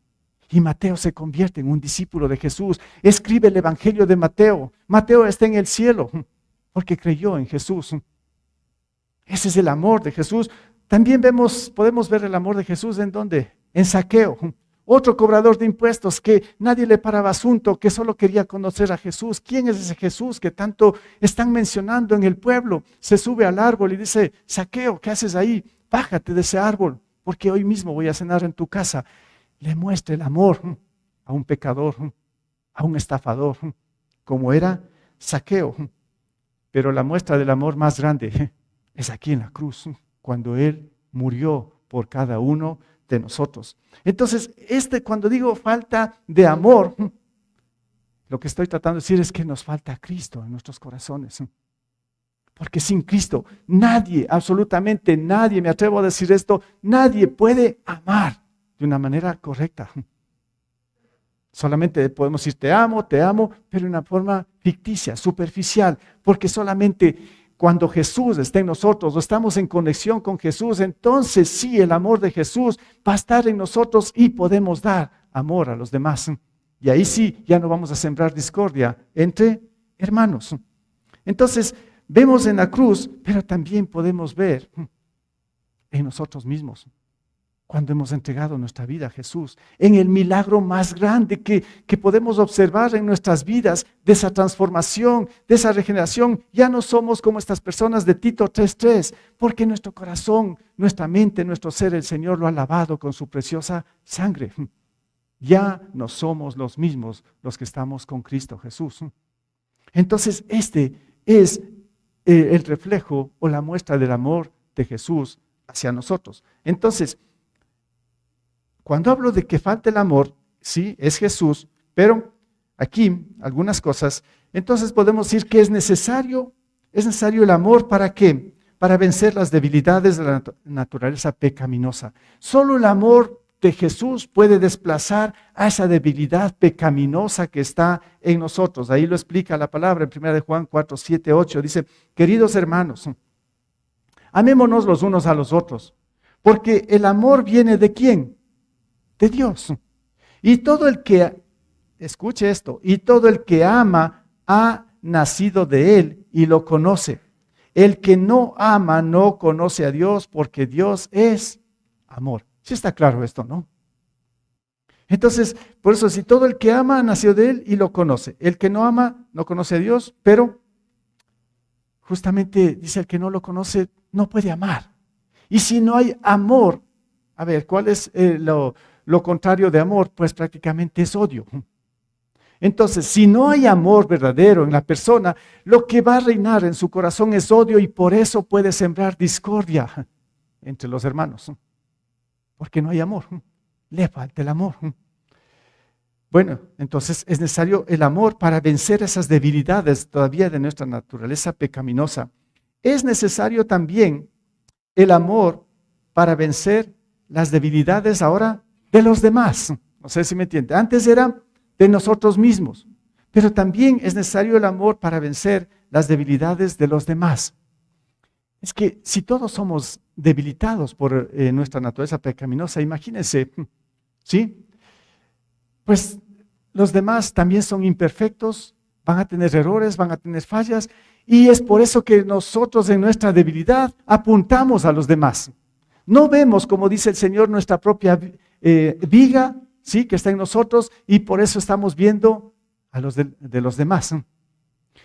Y Mateo se convierte en un discípulo de Jesús, escribe el Evangelio de Mateo. Mateo está en el cielo porque creyó en Jesús. Ese es el amor de Jesús. También podemos ver el amor de Jesús ¿en dónde? En Zaqueo, otro cobrador de impuestos que nadie le paraba asunto, que solo quería conocer a Jesús. ¿Quién es ese Jesús que tanto están mencionando en el pueblo? Se sube al árbol y dice, Zaqueo, ¿qué haces ahí? Bájate de ese árbol, porque hoy mismo voy a cenar en tu casa. Le muestra el amor a un pecador, a un estafador, como era Zaqueo. Pero la muestra del amor más grande es aquí en la cruz, cuando Él murió por cada uno de nosotros. Entonces, cuando digo falta de amor, lo que estoy tratando de decir es que nos falta Cristo en nuestros corazones. Porque sin Cristo, nadie, absolutamente nadie, me atrevo a decir esto, nadie puede amar de una manera correcta. Solamente podemos decir te amo, pero de una forma ficticia, superficial, porque solamente cuando Jesús está en nosotros o estamos en conexión con Jesús, entonces sí, el amor de Jesús va a estar en nosotros y podemos dar amor a los demás. Y ahí sí, ya no vamos a sembrar discordia entre hermanos. Entonces, vemos en la cruz, pero también podemos ver en nosotros mismos, cuando hemos entregado nuestra vida a Jesús, en el milagro más grande que podemos observar en nuestras vidas, de esa transformación, de esa regeneración. Ya no somos como estas personas de Tito 3:3, porque nuestro corazón, nuestra mente, nuestro ser, el Señor lo ha lavado con su preciosa sangre. Ya no somos los mismos los que estamos con Cristo Jesús. Entonces, este es el reflejo o la muestra del amor de Jesús hacia nosotros. Entonces, cuando hablo de que falta el amor, sí, es Jesús, pero aquí algunas cosas, entonces podemos decir que es necesario el amor. ¿Para qué? Para vencer las debilidades de la naturaleza pecaminosa. Solo el amor de Jesús puede desplazar a esa debilidad pecaminosa que está en nosotros. Ahí lo explica la palabra en 1 de Juan 4, 7, 8. Dice, queridos hermanos, amémonos los unos a los otros, porque el amor viene ¿de quién? De Dios. Y todo el que, escuche esto, y todo el que ama ha nacido de Él y lo conoce. El que no ama no conoce a Dios, porque Dios es amor. Sí está claro esto, ¿no? Entonces, por eso, si todo el que ama ha nacido de Él y lo conoce. El que no ama no conoce a Dios, pero justamente dice el que no lo conoce no puede amar. Y si no hay amor, a ver, ¿cuál es lo contrario de amor? Pues prácticamente es odio. Entonces, si no hay amor verdadero en la persona, lo que va a reinar en su corazón es odio y por eso puede sembrar discordia entre los hermanos, porque no hay amor, le falta el amor. Bueno, entonces es necesario el amor para vencer esas debilidades todavía de nuestra naturaleza pecaminosa. Es necesario también el amor para vencer las debilidades ahora de los demás. No sé si me entiende. Antes era de nosotros mismos, pero también es necesario el amor para vencer las debilidades de los demás. Es que si todos somos debilitados por nuestra naturaleza pecaminosa, imagínense, ¿sí? Pues los demás también son imperfectos, van a tener errores, van a tener fallas, y es por eso que nosotros en nuestra debilidad apuntamos a los demás. No vemos, como dice el Señor, nuestra propia viga, ¿sí? Que está en nosotros, y por eso estamos viendo a los de los demás.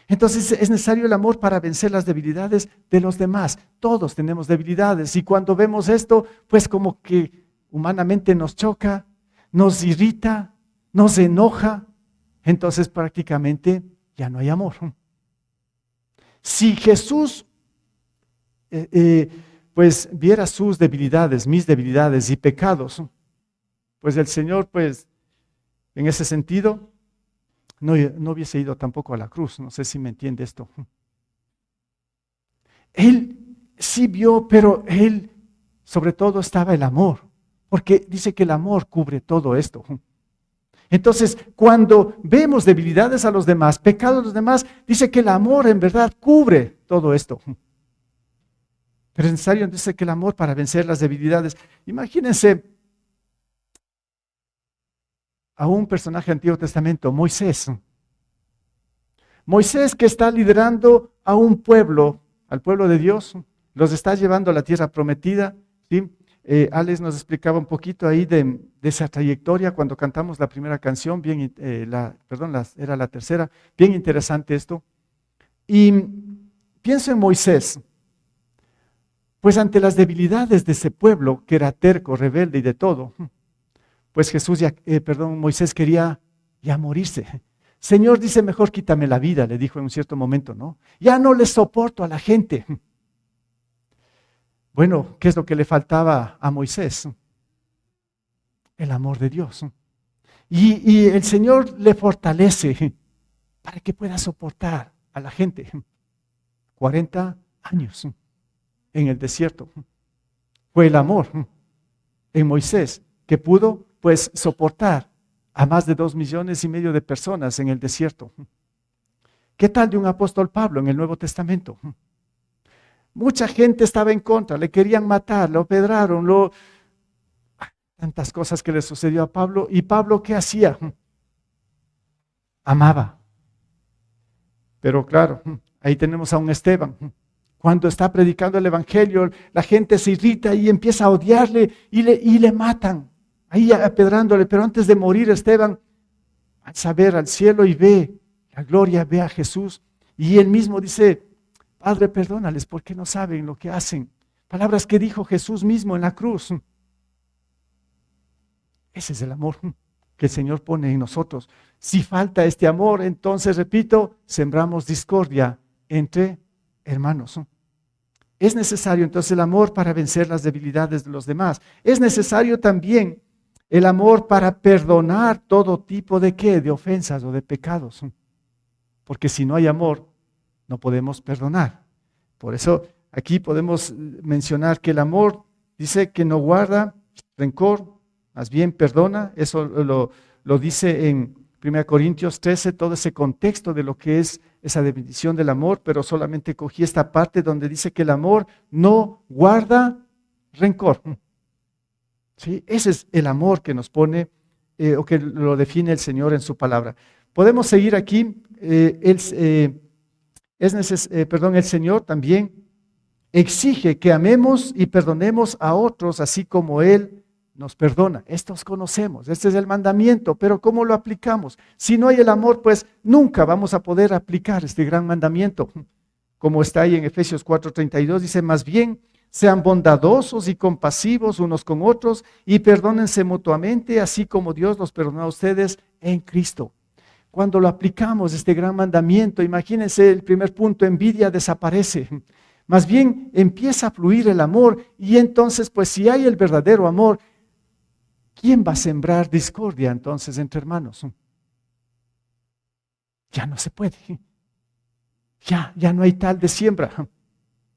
Entonces es necesario el amor para vencer las debilidades de los demás. Todos tenemos debilidades, y cuando vemos esto, pues como que humanamente nos choca, nos irrita, nos enoja, entonces prácticamente ya no hay amor. Si Jesús pues viera sus debilidades, mis debilidades y pecados, pues el Señor pues en ese sentido no hubiese ido tampoco a la cruz. No sé si me entiende esto. Él sí vio, pero él sobre todo estaba el amor, porque dice que el amor cubre todo esto. Entonces, cuando vemos debilidades a los demás, pecados a los demás, dice que el amor en verdad cubre todo esto. Pero es necesario, dice que el amor para vencer las debilidades. Imagínense a un personaje del Antiguo Testamento, Moisés. Moisés que está liderando a un pueblo, al pueblo de Dios, los está llevando a la tierra prometida, ¿sí? Alex nos explicaba un poquito ahí de esa trayectoria cuando cantamos la primera canción, era la tercera, bien interesante esto. Y pienso en Moisés, pues ante las debilidades de ese pueblo, que era terco, rebelde y de todo, pues Moisés quería ya morirse. Señor, dice, mejor quítame la vida, le dijo en un cierto momento, ¿no? Ya no le soporto a la gente. Bueno, ¿qué es lo que le faltaba a Moisés? El amor de Dios. Y el Señor le fortalece para que pueda soportar a la gente. 40 años en el desierto. Fue el amor en Moisés que pudo pues soportar a más de 2,5 millones de personas en el desierto. ¿Qué tal de un apóstol Pablo en el Nuevo Testamento? Mucha gente estaba en contra, le querían matar, lo apedraron, tantas cosas que le sucedió a Pablo. ¿Y Pablo qué hacía? Amaba. Pero claro, ahí tenemos a un Esteban. Cuando está predicando el evangelio, la gente se irrita y empieza a odiarle y le matan, ahí apedrándole. Pero antes de morir, Esteban alza a ver al cielo y ve la gloria, ve a Jesús. Y él mismo dice: Padre, perdónales porque no saben lo que hacen. Palabras que dijo Jesús mismo en la cruz. Ese es el amor que el Señor pone en nosotros. Si falta este amor, entonces, repito, sembramos discordia entre hermanos. Es necesario entonces el amor para vencer las debilidades de los demás. Es necesario también el amor para perdonar todo tipo de ¿qué? De ofensas o de pecados. Porque si no hay amor, no podemos perdonar. Por eso aquí podemos mencionar que el amor dice que no guarda rencor, más bien perdona. Eso lo dice en 1 Corintios 13, todo ese contexto de lo que es esa definición del amor, pero solamente cogí esta parte donde dice que el amor no guarda rencor. ¿Sí? Ese es el amor que nos pone, o que lo define el Señor en su palabra. Podemos seguir aquí. El Señor también exige que amemos y perdonemos a otros, así como Él nos perdona. Estos conocemos, este es el mandamiento, pero ¿cómo lo aplicamos? Si no hay el amor, pues nunca vamos a poder aplicar este gran mandamiento. Como está ahí en Efesios 4:32, dice: más bien, sean bondadosos y compasivos unos con otros y perdónense mutuamente, así como Dios los perdonó a ustedes en Cristo. cuando lo aplicamos, este gran mandamiento, imagínense el primer punto, envidia desaparece. Más bien empieza a fluir el amor y entonces, pues si hay el verdadero amor, ¿quién va a sembrar discordia entonces entre hermanos? Ya no se puede. Ya no hay tal de siembra.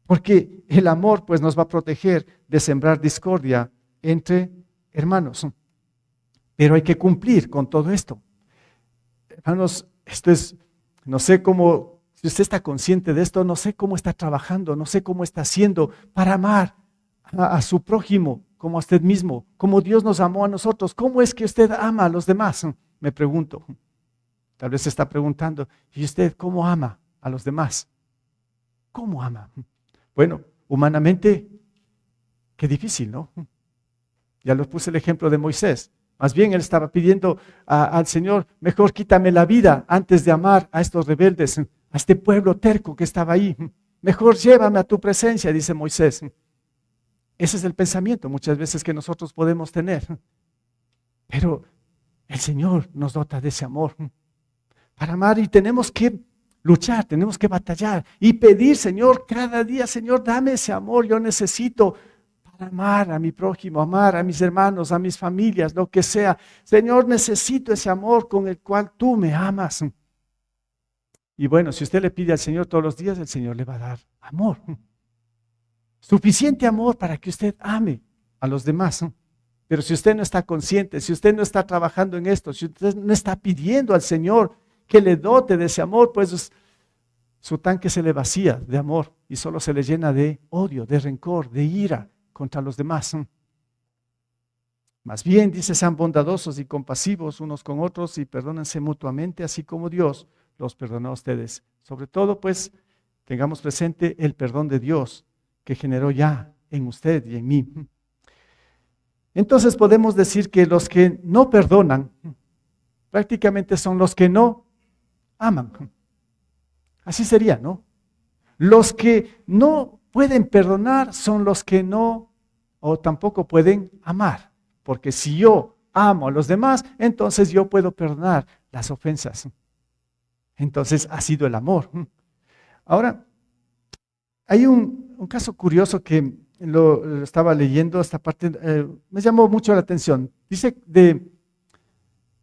Porque el amor pues nos va a proteger de sembrar discordia entre hermanos. Pero hay que cumplir con todo esto. Hermanos, esto es, no sé cómo, si usted está consciente de esto, no sé cómo está trabajando, no sé cómo está haciendo para amar a su prójimo como a usted mismo, como Dios nos amó a nosotros. ¿Cómo es que usted ama a los demás? Me pregunto. Tal vez se está preguntando, ¿y usted cómo ama a los demás? ¿Cómo ama? Bueno, humanamente, qué difícil, ¿no? Ya les puse el ejemplo de Moisés. Más bien él estaba pidiendo al Señor, mejor quítame la vida antes de amar a estos rebeldes, a este pueblo terco que estaba ahí. Mejor llévame a tu presencia, dice Moisés. Ese es el pensamiento muchas veces que nosotros podemos tener. Pero el Señor nos dota de ese amor para amar y tenemos que luchar, tenemos que batallar y pedir, Señor, cada día, Señor, dame ese amor, yo necesito para amar a mi prójimo, amar a mis hermanos, a mis familias, lo que sea. Señor, necesito ese amor con el cual tú me amas. Y bueno, si usted le pide al Señor todos los días, el Señor le va a dar amor. Suficiente amor para que usted ame a los demás. Pero si usted no está consciente, si usted no está trabajando en esto, si usted no está pidiendo al Señor que le dote de ese amor, pues su tanque se le vacía de amor y solo se le llena de odio, de rencor, de ira contra los demás. Más bien, dice, sean bondadosos y compasivos unos con otros y perdónense mutuamente, así como Dios los perdonó a ustedes. Sobre todo, pues, tengamos presente el perdón de Dios que generó ya en usted y en mí. Entonces podemos decir que los que no perdonan prácticamente son los que no aman. Así sería, ¿no? Los que no pueden perdonar son los que no o tampoco pueden amar. Porque si yo amo a los demás, entonces yo puedo perdonar las ofensas. Entonces ha sido el amor. Ahora, hay un caso curioso que lo estaba leyendo, esta parte me llamó mucho la atención. Dice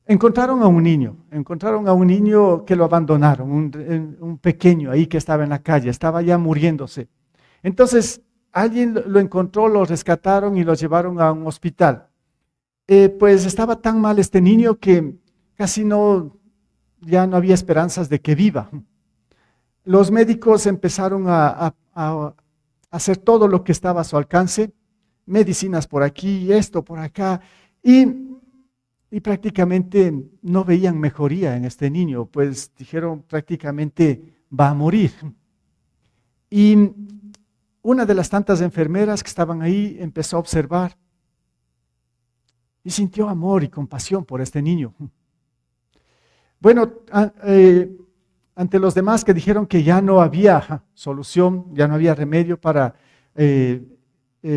encontraron a un niño que lo abandonaron, un pequeño ahí que estaba en la calle, estaba ya muriéndose. Entonces alguien lo encontró, lo rescataron y lo llevaron a un hospital. Pues estaba tan mal este niño que casi ya no había esperanzas de que viva. Los médicos empezaron a hacer todo lo que estaba a su alcance, medicinas por aquí, esto por acá, y prácticamente no veían mejoría en este niño, pues dijeron prácticamente va a morir. Y una de las tantas enfermeras que estaban ahí empezó a observar y sintió amor y compasión por este niño. Bueno, ante los demás que dijeron que ya no había solución, ya no había remedio para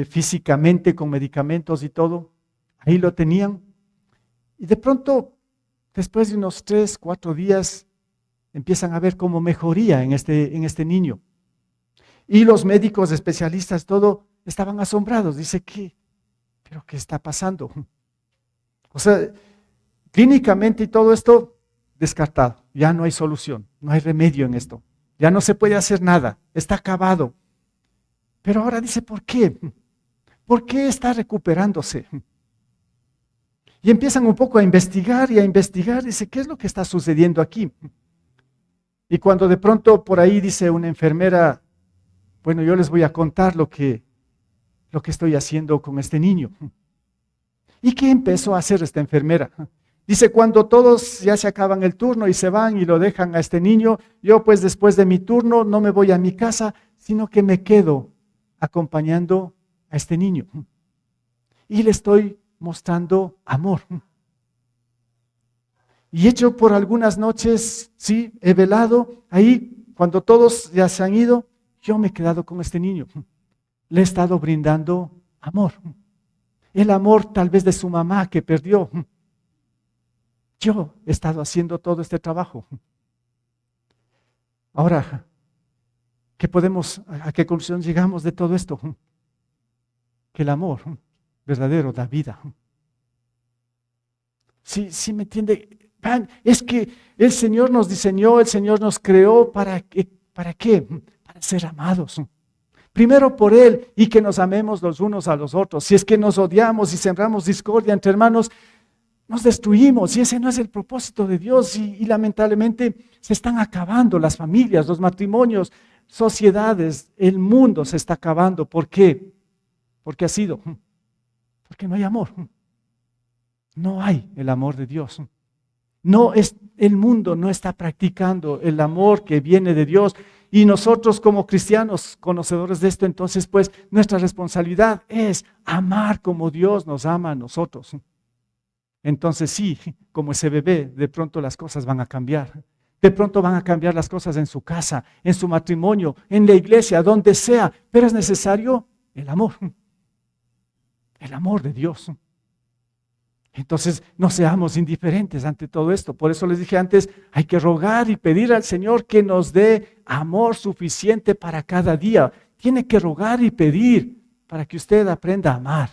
físicamente con medicamentos y todo, ahí lo tenían. Y de pronto, después de unos 3, 4 días, empiezan a ver como mejoría en este niño. Y los médicos especialistas, todo, estaban asombrados. Dice, ¿pero qué está pasando? O sea, clínicamente y todo esto, descartado. Ya no hay solución, no hay remedio en esto. Ya no se puede hacer nada, está acabado. Pero ahora dice, ¿por qué? ¿Por qué está recuperándose? Y empiezan un poco a investigar, dice, ¿qué es lo que está sucediendo aquí? Y cuando de pronto por ahí dice una enfermera, bueno, yo les voy a contar lo que estoy haciendo con este niño. ¿Y qué empezó a hacer esta enfermera? Dice, cuando todos ya se acaban el turno y se van y lo dejan a este niño, yo pues después de mi turno no me voy a mi casa, sino que me quedo acompañando a este niño. Y le estoy mostrando amor. Y hecho por algunas noches, sí, he velado, ahí cuando todos ya se han ido, yo me he quedado con este niño. Le he estado brindando amor. El amor tal vez de su mamá que perdió. Yo he estado haciendo todo este trabajo. Ahora, ¿a qué conclusión llegamos de todo esto? Que el amor verdadero da vida. Sí me entiende. Es que el Señor nos diseñó, el Señor nos creó ¿para qué? Para ser amados. Primero por Él y que nos amemos los unos a los otros. Si es que nos odiamos y sembramos discordia entre hermanos, nos destruimos y ese no es el propósito de Dios y lamentablemente se están acabando las familias, los matrimonios, sociedades, el mundo se está acabando. ¿Por qué? Porque porque no hay amor. No hay el amor de Dios. El mundo no está practicando el amor que viene de Dios y nosotros como cristianos, conocedores de esto, entonces pues nuestra responsabilidad es amar como Dios nos ama a nosotros. Entonces sí, como ese bebé, de pronto las cosas van a cambiar. De pronto van a cambiar las cosas en su casa, en su matrimonio, en la iglesia, donde sea, pero es necesario el amor de Dios. Entonces, no seamos indiferentes ante todo esto. Por eso les dije antes, hay que rogar y pedir al Señor que nos dé amor suficiente para cada día. Tiene que rogar y pedir para que usted aprenda a amar.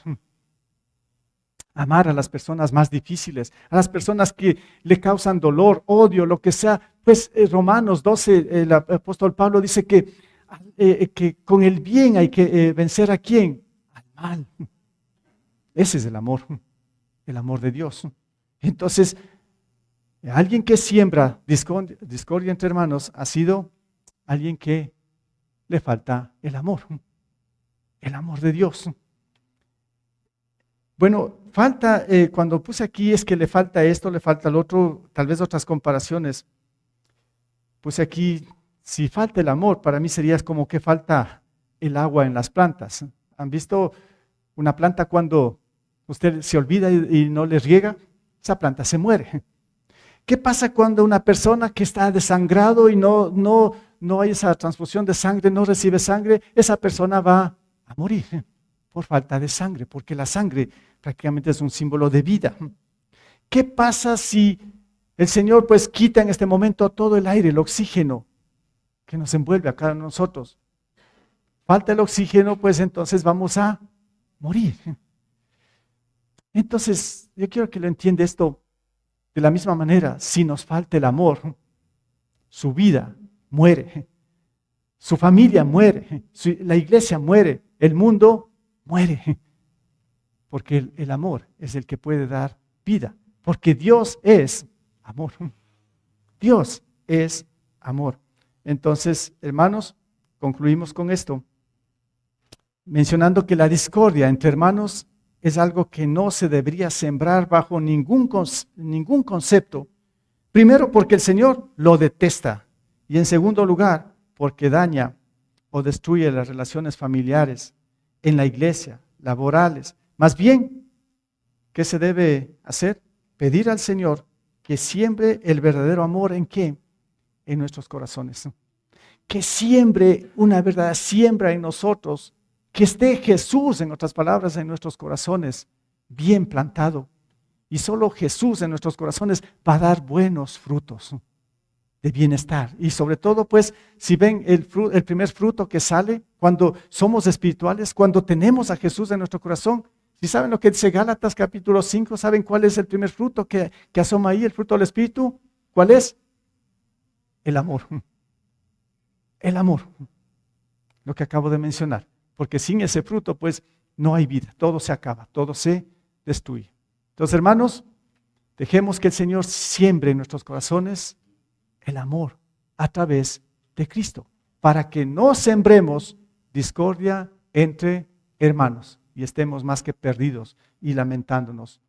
Amar a las personas más difíciles, a las personas que le causan dolor, odio, lo que sea. Pues Romanos 12, el apóstol Pablo dice que con el bien hay que vencer ¿a quién? Al mal. Ese es el amor de Dios. Entonces, alguien que siembra discordia entre hermanos ha sido alguien que le falta el amor de Dios. Bueno, falta, cuando puse aquí es que le falta esto, le falta lo otro, tal vez otras comparaciones. Puse aquí, si falta el amor, para mí sería como que falta el agua en las plantas. ¿Han visto una planta cuando usted se olvida y no le riega? Esa planta se muere. ¿Qué pasa cuando una persona que está desangrado y no hay esa transfusión de sangre, no recibe sangre? Esa persona va a morir por falta de sangre, porque la sangre prácticamente es un símbolo de vida. ¿Qué pasa si el Señor pues quita en este momento todo el aire, el oxígeno que nos envuelve a cada uno de nosotros? Falta el oxígeno, pues entonces vamos a morir. Entonces, yo quiero que lo entienda esto de la misma manera. Si nos falta el amor, su vida muere, su familia muere, la iglesia muere, el mundo muere. Porque el amor es el que puede dar vida. Porque Dios es amor. Dios es amor. Entonces, hermanos, concluimos con esto, mencionando que la discordia entre hermanos es algo que no se debería sembrar bajo ningún concepto. Primero, porque el Señor lo detesta. Y en segundo lugar, porque daña o destruye las relaciones familiares, en la iglesia, laborales. Más bien, ¿qué se debe hacer? Pedir al Señor que siembre el verdadero amor ¿en qué? En nuestros corazones. Que siembre una verdadera siembra en nosotros. Que esté Jesús, en otras palabras, en nuestros corazones, bien plantado. Y solo Jesús en nuestros corazones va a dar buenos frutos de bienestar. Y sobre todo, pues, si ven el primer fruto que sale cuando somos espirituales, cuando tenemos a Jesús en nuestro corazón. Si saben lo que dice Gálatas capítulo 5, ¿saben cuál es el primer fruto que asoma ahí, el fruto del Espíritu? ¿Cuál es? El amor. El amor. Lo que acabo de mencionar. Porque sin ese fruto, pues, no hay vida. Todo se acaba, todo se destruye. Entonces, hermanos, dejemos que el Señor siembre en nuestros corazones el amor a través de Cristo, para que no sembremos discordia entre hermanos y estemos más que perdidos y lamentándonos